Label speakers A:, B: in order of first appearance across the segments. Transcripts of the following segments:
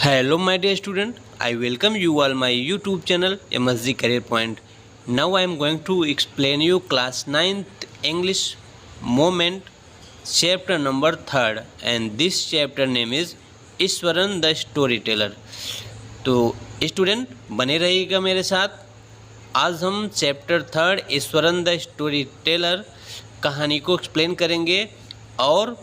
A: Hello my dear student, I welcome you all my YouTube channel MSG Career Point. Now I am going to explain you class 9th English moment chapter number 3rd and this chapter name is Eswaran the story teller. तो student बने रहिएगा मेरे साथ। आज हम chapter 3 Eswaran the story teller कहानी को explain करेंगे और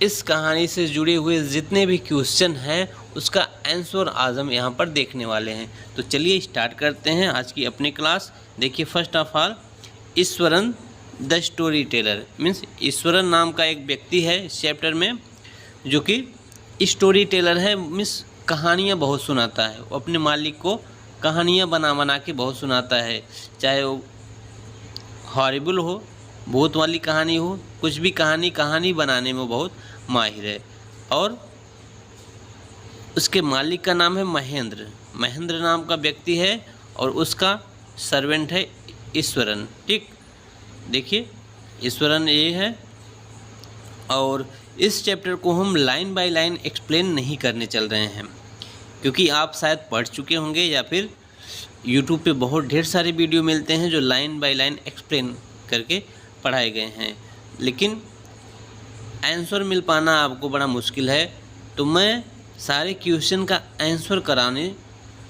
A: इस कहानी से जुड़े हुए जितने भी क्वेश्चन हैं उसका आंसर आज हम यहाँ पर देखने वाले हैं। तो चलिए स्टार्ट करते हैं आज की अपनी क्लास। देखिए first of all Eswaran the story teller means Eswaran नाम का एक व्यक्ति है इस चैप्टर में जो कि स्टोरी टेलर है, मीन्स कहानियाँ बहुत सुनाता है। वो अपने मालिक को कहानियाँ बना बना के बहुत सुनाता है, चाहे वो हॉरिबल हो, भूत वाली कहानी हो, कुछ भी कहानी बनाने में बहुत माहिर है। और उसके मालिक का नाम है महेंद्र नाम का व्यक्ति है और उसका सर्वेंट है ईश्वरन। ठीक, देखिए ईश्वरन ये है। और इस चैप्टर को हम लाइन बाय लाइन एक्सप्लेन नहीं करने चल रहे हैं क्योंकि आप शायद पढ़ चुके होंगे या फिर यूट्यूब पे बहुत ढेर सारे वीडियो मिलते हैं जो लाइन बाय लाइन एक्सप्लेन करके पढ़ाए गए हैं, लेकिन आंसर मिल पाना आपको बड़ा मुश्किल है। तो मैं सारे क्वेश्चन का आंसर कराने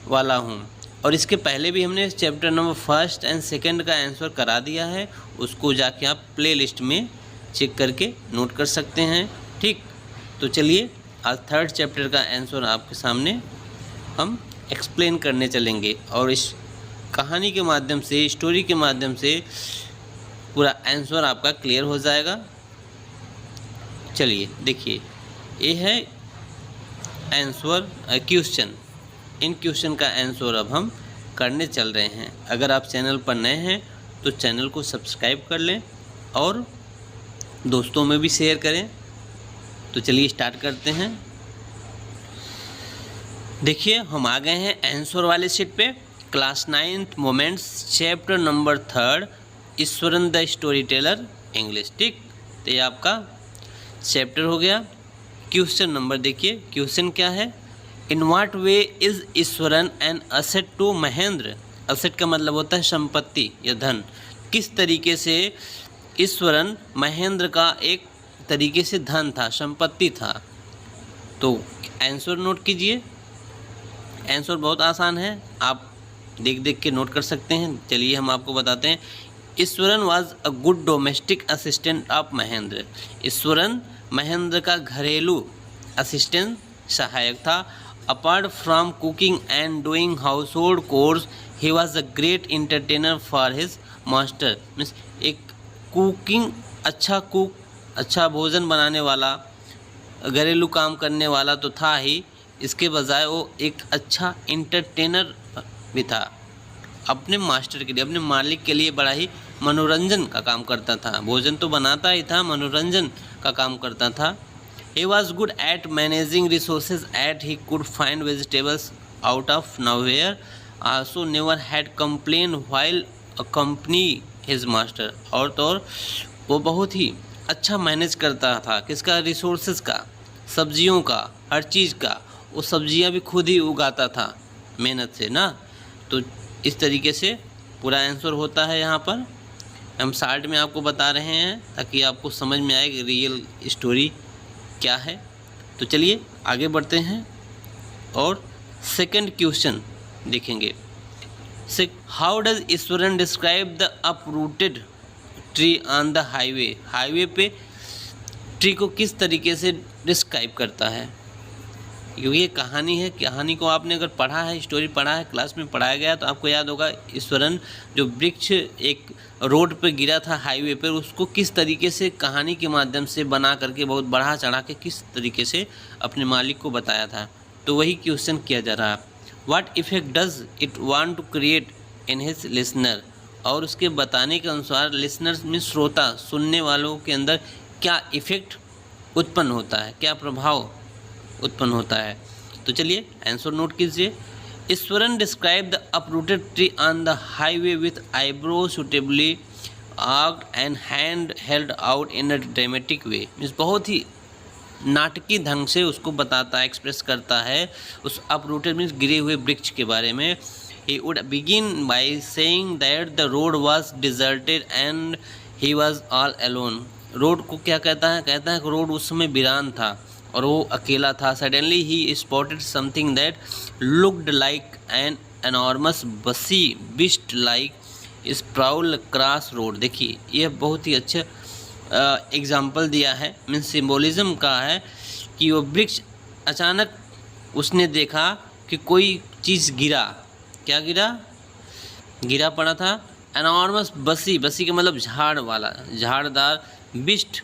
A: वाला हूं और इसके पहले भी हमने चैप्टर नंबर 1 और 2 का आंसर करा दिया है, उसको जाके आप प्ले लिस्ट में चेक करके नोट कर सकते हैं। ठीक, तो चलिए आज 3rd चैप्टर का आंसर आपके सामने हम एक्सप्लेन करने चलेंगे और इस कहानी के माध्यम से, स्टोरी के माध्यम से पूरा आंसर आपका क्लियर हो जाएगा। चलिए देखिए, ये है आंसर क्वेश्चन। इन क्वेश्चन का आंसर अब हम करने चल रहे हैं। अगर आप चैनल पर नए हैं तो चैनल को सब्सक्राइब कर लें और दोस्तों में भी शेयर करें। तो चलिए स्टार्ट करते हैं। देखिए हम आ गए हैं आंसर वाले शीट पे। Class 9th moments chapter number 3 Eswaran the story teller English. ठीक, तो ये आपका चैप्टर हो गया। क्वेश्चन नंबर देखिए, क्वेश्चन क्या है? In what way is Iswaran an asset to Mahendra? Asset का मतलब होता है संपत्ति या धन। किस तरीके से ईश्वरन महेंद्र का एक तरीके से धन था, संपत्ति था। तो आंसर नोट कीजिए। आंसर बहुत आसान है, आप देख देख के नोट कर सकते हैं। चलिए हम आपको बताते हैं। Eswaran was a good domestic assistant of Mahendra. Eswaran Mahendra का घरेलू असिस्टेंट सहायक था। Apart from cooking and doing house hold course he was a great entertainer for his master. Means एक कुकिंग, अच्छा कुक, अच्छा भोजन बनाने वाला, घरेलू काम करने वाला तो था ही, इसके बजाय वो एक अच्छा इंटरटेनर भी था। अपने मास्टर के लिए, अपने मालिक के लिए बड़ा ही मनोरंजन का काम करता था। भोजन तो बनाता ही था, मनोरंजन का काम करता था। He was good at managing resources as he could find vegetables out of nowhere. Also never had complained while accompanying his master. और तो और वो बहुत ही अच्छा मैनेज करता था। किसका? रिसोर्सेज का, सब्जियों का, हर चीज़ का। वो सब्जियां भी खुद ही उगाता था मेहनत से ना। तो इस तरीके से पूरा आंसर होता है। यहाँ पर हम शार्ट में आपको बता रहे हैं ताकि आपको समझ में आए कि रियल स्टोरी क्या है। तो चलिए आगे बढ़ते हैं और सेकंड क्वेश्चन देखेंगे। How does Eswaran describe the uprooted tree on the highway? Highway पे ट्री को किस तरीके से डिस्क्राइब करता है? क्योंकि ये कहानी है, कहानी को आपने अगर पढ़ा है, स्टोरी पढ़ा है, क्लास में पढ़ाया गया तो आपको याद होगा ईश्वरन जो वृक्ष एक रोड पर गिरा था हाईवे पर, उसको किस तरीके से कहानी के माध्यम से बना करके बहुत बढ़ा चढ़ा के किस तरीके से अपने मालिक को बताया था। तो वही क्वेश्चन किया जा रहा है। What effect does it want to create in his listener? और उसके बताने के अनुसार लिसनर्स में श्रोता, सुनने वालों के अंदर क्या इफेक्ट उत्पन्न होता है, क्या प्रभाव उत्पन्न होता है। तो चलिए आंसर नोट कीजिए। Iswaran describe the uprooted tree on the highway with eyebrow suitably arched and hand held out in a dramatic way. Means बहुत ही नाटकीय ढंग से उसको बताता है, एक्सप्रेस करता है उस अपरूटेड मीन्स गिरे हुए वृक्ष के बारे में। He would begin by saying that the road was deserted and he was all alone. Road को क्या कहता है? कहता है कि रोड उस समय वीरान था और वो अकेला था। Suddenly he spotted something that looked like an enormous bussy beast like sprawl across road। देखिए यह बहुत ही अच्छा एग्जाम्पल दिया है, मीन्स सिम्बोलिज्म का है कि वो वृक्ष अचानक उसने देखा कि कोई चीज़ गिरा। क्या गिरा पड़ा था? एनॉर्मस बसी, बसी का मतलब झाड़ वाला, झाड़दार बिस्ट,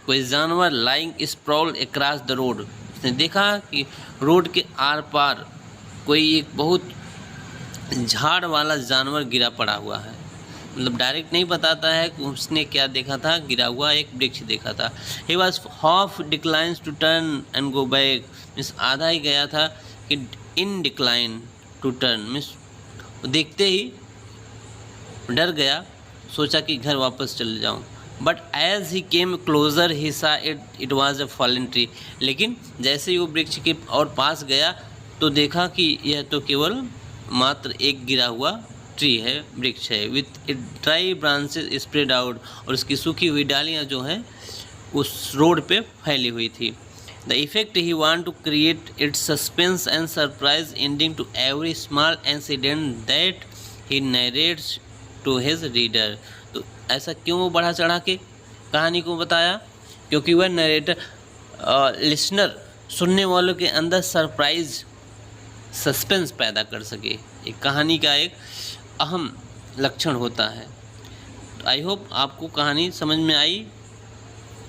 A: कोई जानवर lying sprawl across the road. उसने देखा कि रोड के आर पार कोई एक बहुत झाड़ वाला जानवर गिरा पड़ा हुआ है। मतलब डायरेक्ट नहीं बताता है कि उसने क्या देखा था, गिरा हुआ एक वृक्ष देखा था। He was half declines to turn and go back, means आधा ही गया था कि in decline to turn, means देखते ही डर गया, सोचा कि घर वापस चले जाऊं। But as he came closer he saw it was a fallen tree. लेकिन जैसे ही वो वृक्ष के और पास गया तो देखा कि यह तो केवल मात्र एक गिरा हुआ ट्री है, वृक्ष है, with it dry branches spread out, और उसकी सूखी हुई डालियाँ जो हैं उस रोड पे फैली हुई थी। The effect he want to create it's suspense and surprise ending to every small incident that he narrates to his reader. तो ऐसा क्यों वो बढ़ा चढ़ा के कहानी को बताया? क्योंकि वह नरेटर लिसनर सुनने वालों के अंदर सरप्राइज सस्पेंस पैदा कर सके। एक कहानी का एक अहम लक्षण होता है। तो आई होप आपको कहानी समझ में आई,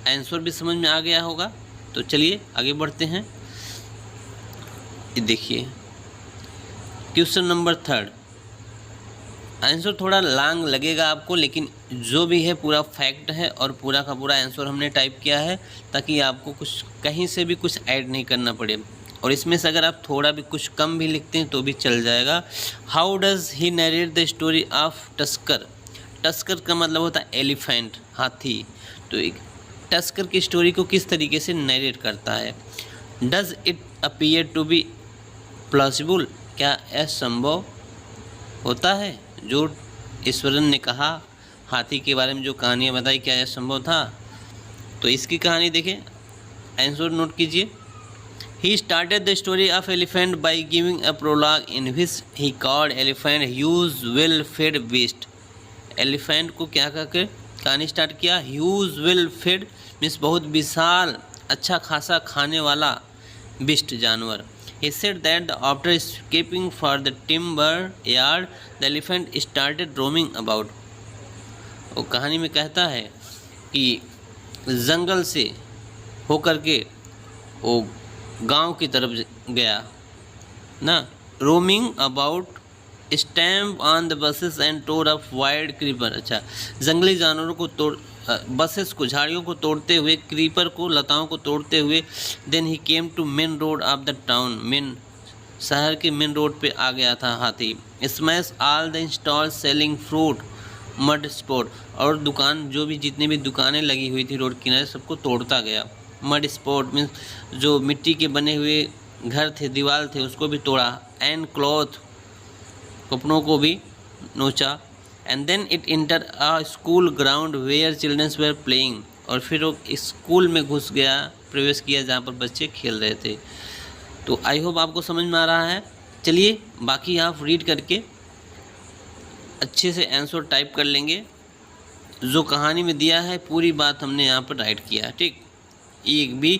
A: आंसर भी समझ में आ गया होगा। तो चलिए आगे बढ़ते हैं। देखिए क्वेश्चन नंबर 3। आंसर थोड़ा लॉन्ग लगेगा आपको, लेकिन जो भी है पूरा फैक्ट है और पूरा का पूरा आंसर हमने टाइप किया है ताकि आपको कुछ कहीं से भी कुछ ऐड नहीं करना पड़े। और इसमें से अगर आप थोड़ा भी कुछ कम भी लिखते हैं तो भी चल जाएगा। How does he narrate the story of tusker? Tusker का मतलब होता है एलिफेंट, हाथी। तो एक टस्कर की स्टोरी को किस तरीके से नरेट करता है? Does it appear to be plausible? क्या यह संभव होता है? जो ईश्वरन ने कहा हाथी के बारे में जो कहानियाँ बताई, क्या यह संभव था? तो इसकी कहानी देखें, आंसर नोट कीजिए। He started the story of elephant by giving a prologue in which he called elephant huge well-fed beast। Elephant को क्या करके कहानी स्टार्ट किया? ह्यूज वेल फेड मीन्स बहुत विशाल, अच्छा खासा खाने वाला बिस्ट, जानवर। He said that after escaping for the timber yard, the elephant started roaming about। वो कहानी में कहता है कि जंगल से होकर के वो गांव की तरफ गया ना। Roaming about stamp on the bushes and tore up wild creeper. अच्छा, जंगली जानवरों को तोड़, बसेस को, झाड़ियों को तोड़ते हुए, क्रीपर को, लताओं को तोड़ते हुए। Then he came to main road of the town. Main शहर के मेन रोड पे आ गया था हाथी। Smash all the stalls selling fruit mud स्पॉट। और दुकान, जो भी जितनी भी दुकानें लगी हुई थी रोड किनारे, सबको तोड़ता गया। मड स्पॉट मीन्स जो मिट्टी के बने हुए घर थे, दीवार थे, उसको भी तोड़ा। एंड क्लॉथ, कपड़ों को भी नोचा। And then it enter a school ground where childrens were playing. और फिर वो स्कूल में घुस गया, प्रवेश किया जहाँ पर बच्चे खेल रहे थे। तो आई होप आपको समझ में आ रहा है। चलिए बाकी आप रीड करके अच्छे से आंसर टाइप कर लेंगे। जो कहानी में दिया है पूरी बात हमने यहाँ पर राइट किया है, ठीक। एक भी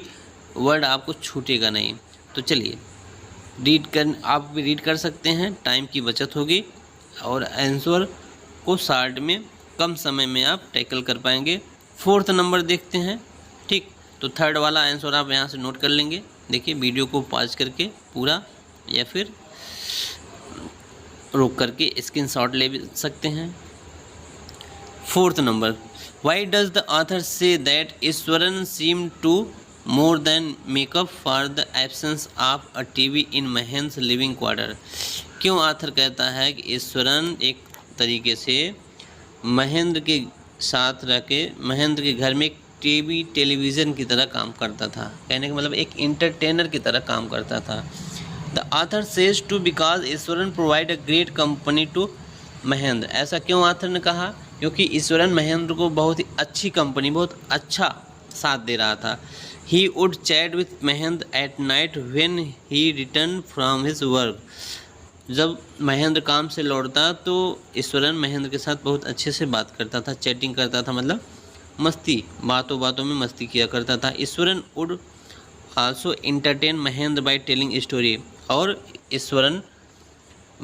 A: वर्ड आपको छूटेगा नहीं। तो चलिए आप भी रीड कर सकते हैं, टाइम की बचत होगी और आंसर को शार्ट में कम समय में आप टैकल कर पाएंगे। 4th नंबर देखते हैं, ठीक। तो 3rd वाला आंसर आप यहाँ से नोट कर लेंगे। देखिए वीडियो को पॉज करके पूरा, या फिर रोक करके स्क्रीनशॉट ले भी सकते हैं। 4th number, why does the author say that Iswaran seem to more than make up for the absence of a TV in Mahendra living quarter. क्यों ऑथर कहता है कि ईश्वरन एक तरीके से महेंद्र के साथ रह के, महेंद्र के घर में एक टेलीविज़न की तरह काम करता था। कहने का मतलब एक इंटरटेनर की तरह काम करता था। The author says to because Iswaran provide a great company to Mahendra. ऐसा क्यों ऑथर ने कहा? क्योंकि ईश्वरन महेंद्र को बहुत ही अच्छी कंपनी, बहुत अच्छा साथ दे रहा था। He would chat with Mahendra at night when he return from his work. जब महेंद्र काम से लौटता तो ईश्वरन महेंद्र के साथ बहुत अच्छे से बात करता था, चैटिंग करता था, मतलब मस्ती, बातों बातों में मस्ती किया करता था। Eswaran would also entertain Mahendra by telling story. और ईश्वरन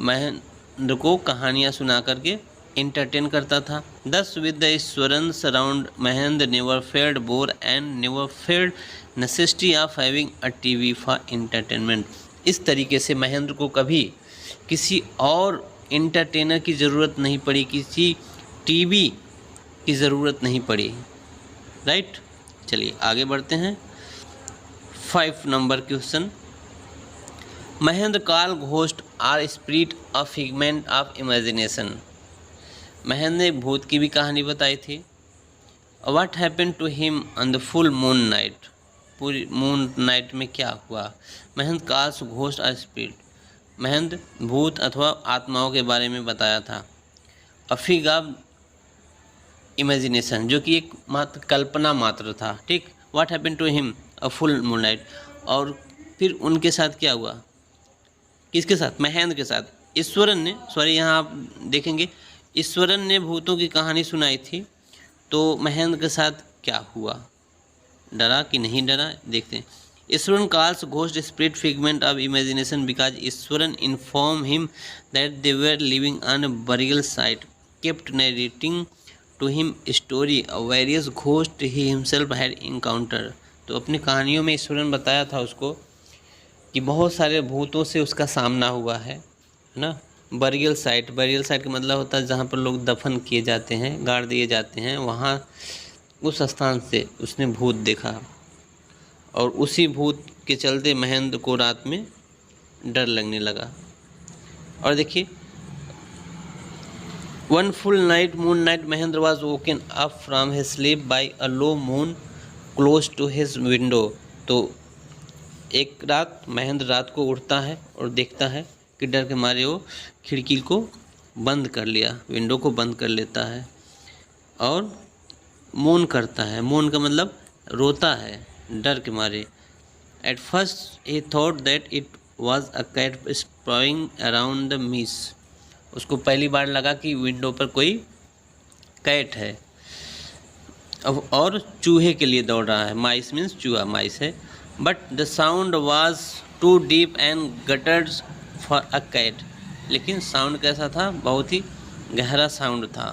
A: महेंद्र को कहानियाँ सुना करके इंटरटेन करता था। दस with the Eswaran surround Mahendra never failed bore and never failed necessity of having a TV for entertainment. इस तरीके से महेंद्र को कभी किसी और इंटरटेनर की ज़रूरत नहीं पड़ी, किसी टीवी की ज़रूरत नहीं पड़ी। राइट, चलिए आगे बढ़ते हैं। 5 number question. Mahendra call ghost or spirit a figment of imagination. Mahendra ने भूत की भी कहानी बताई थी। What happened to him on the full moon night. पूरी मून नाइट में क्या हुआ? Mahendra calls ghost or spirit. Mahendra भूत अथवा आत्माओं के बारे में बताया था। अ फिग ऑफ इमेजिनेशन, जो कि एक मात्र कल्पना मात्र था। ठीक। What happened to him a full moon night. और फिर उनके साथ क्या हुआ? किसके साथ? महेंद्र के साथ। ईश्वरन ने, सॉरी यहाँ आप देखेंगे, ईश्वरन ने भूतों की कहानी सुनाई थी, तो महेंद्र के साथ क्या हुआ? डरा कि नहीं डरा, देखते हैं। Iswaran calls ghost spirit figment of imagination because Iswaran inform him that they were living on a burial site, kept narrating to him story of various ghost he himself had encounter. तो अपनी कहानियों में ईश्वरन बताया था उसको कि बहुत सारे भूतों से उसका सामना हुआ है ना। बरियल साइट का मतलब होता है जहाँ पर लोग दफन किए जाते हैं, गाड़ दिए जाते हैं, वहाँ उस स्थान से उसने भूत देखा। और उसी भूत के चलते महेंद्र को रात में डर लगने लगा। और देखिए, one full night moon night Mahendra was woken up from his sleep by a low moan close to his window. तो एक रात महेंद्र रात को उठता है और देखता है कि डर के मारे वो खिड़की को बंद कर लिया, विंडो को बंद कर लेता है और मौन करता है। मौन का मतलब रोता है डर के मारे। At first he thought that it was a cat springing around the mess. उसको पहली बार लगा कि विंडो पर कोई कैट है और चूहे के लिए दौड़ रहा है। माइस मीन्स चूहा, माइस है। But the sound was too deep and guttural for a cat. लेकिन साउंड कैसा था? बहुत ही गहरा साउंड था,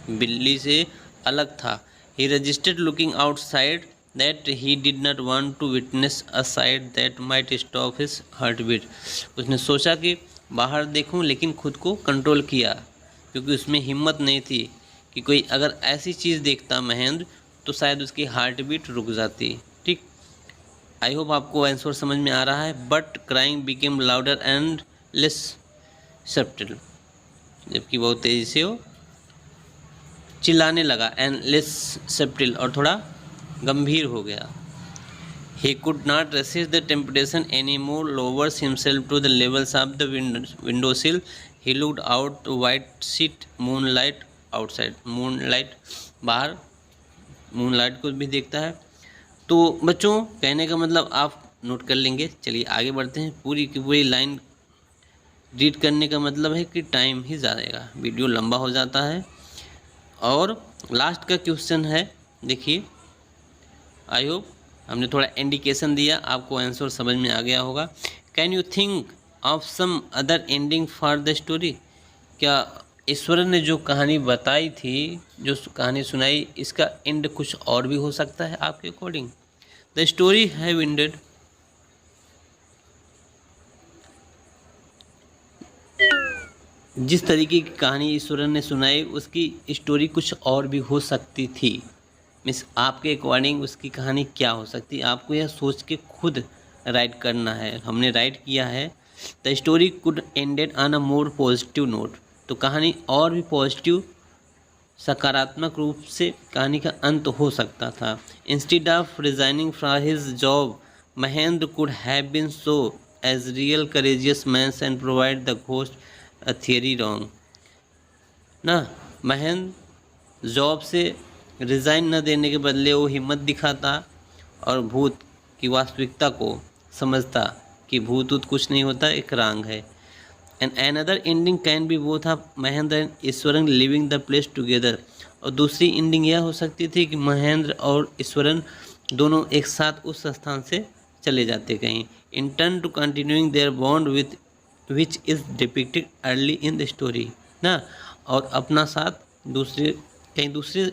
A: बिल्ली से अलग था। He registered looking outside that he did not want to witness a sight that might stop his heart beat. उसने सोचा कि बाहर देखूं, लेकिन खुद को कंट्रोल किया क्योंकि उसमें हिम्मत नहीं थी कि कोई अगर ऐसी चीज़ देखता महेंद्र तो शायद उसकी हार्ट बीट रुक जाती। ठीक। आई होप आपको आंसर समझ में आ रहा है। But crying became louder and less सब्टिल। जबकि बहुत तेज़ी से वो चिल्लाने लगा, एंड लेस सब्टिल, और थोड़ा गंभीर हो गया। He could not resist the temptation anymore, lowers himself to the levels of the window sill. He looked out to white sheet moonlight outside. Moonlight बाहर moonlight को भी देखता है। तो बच्चों, कहने का मतलब आप नोट कर लेंगे। चलिए आगे बढ़ते हैं। पूरी की पूरी लाइन रीड करने का मतलब है कि टाइम ही जाएगा, वीडियो लंबा हो जाता है। और लास्ट का क्वेश्चन है, देखिए, आई होप हमने थोड़ा इंडिकेशन दिया, आपको आंसर समझ में आ गया होगा। Can you think of some other ending for the story. क्या ईश्वरन ने जो कहानी बताई थी, जो कहानी सुनाई, इसका एंड कुछ और भी हो सकता है आपके according? The story have ended. जिस तरीके की कहानी ईश्वरन ने सुनाई उसकी स्टोरी कुछ और भी हो सकती थी। मीन्स आपके अकॉर्डिंग उसकी कहानी क्या हो सकती है, आपको यह सोच के खुद राइट करना है। हमने राइट किया है the story could ended on a more positive note. तो कहानी और भी पॉजिटिव सकारात्मक रूप से कहानी का अंत हो सकता था। Instead of resigning from his job, Mahendra could have been so as real courageous man and provide the ghost a theory wrong. ना, महेंद्र जॉब से रिज़ाइन न देने के बदले वो हिम्मत दिखाता और भूत की वास्तविकता को समझता कि भूत ऊत कुछ नहीं होता, एक रांग है। And another ending can be both of Mahendra and Eswaran living the place together. और दूसरी एंडिंग यह हो सकती थी कि महेंद्र और ईश्वरन दोनों एक साथ उस स्थान से चले जाते कहीं। In turn to continuing their bond with which is depicted early in the story. ना, और अपना साथ दूसरे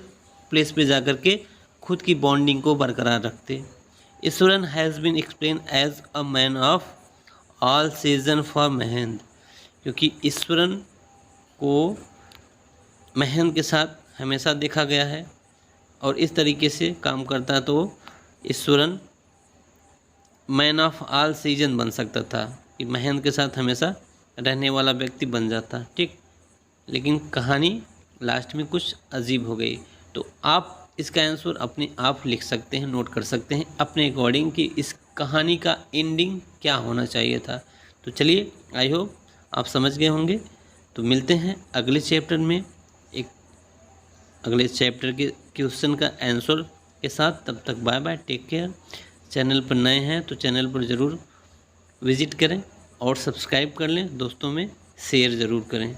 A: प्लेस पे जाकर के खुद की बॉन्डिंग को बरकरार रखते। Iswaran has been explain as a man of all season for Mahendra, क्योंकि ईश्वरन को महेंद्र के साथ हमेशा देखा गया है और इस तरीके से काम करता तो Eswaran man of all season बन सकता था कि महेंद्र के साथ हमेशा रहने वाला व्यक्ति बन जाता। ठीक, लेकिन कहानी लास्ट में कुछ अजीब हो गई। तो आप इसका आंसर अपने आप लिख सकते हैं, नोट कर सकते हैं अपने अकॉर्डिंग कि इस कहानी का एंडिंग क्या होना चाहिए था। तो चलिए, आई होप आप समझ गए होंगे। तो मिलते हैं अगले चैप्टर में एक अगले चैप्टर के क्वेश्चन का आंसर के साथ। तब तक bye bye, take care. Channel पर नए हैं तो चैनल पर ज़रूर विज़िट करें और सब्सक्राइब कर लें, दोस्तों में शेयर ज़रूर करें।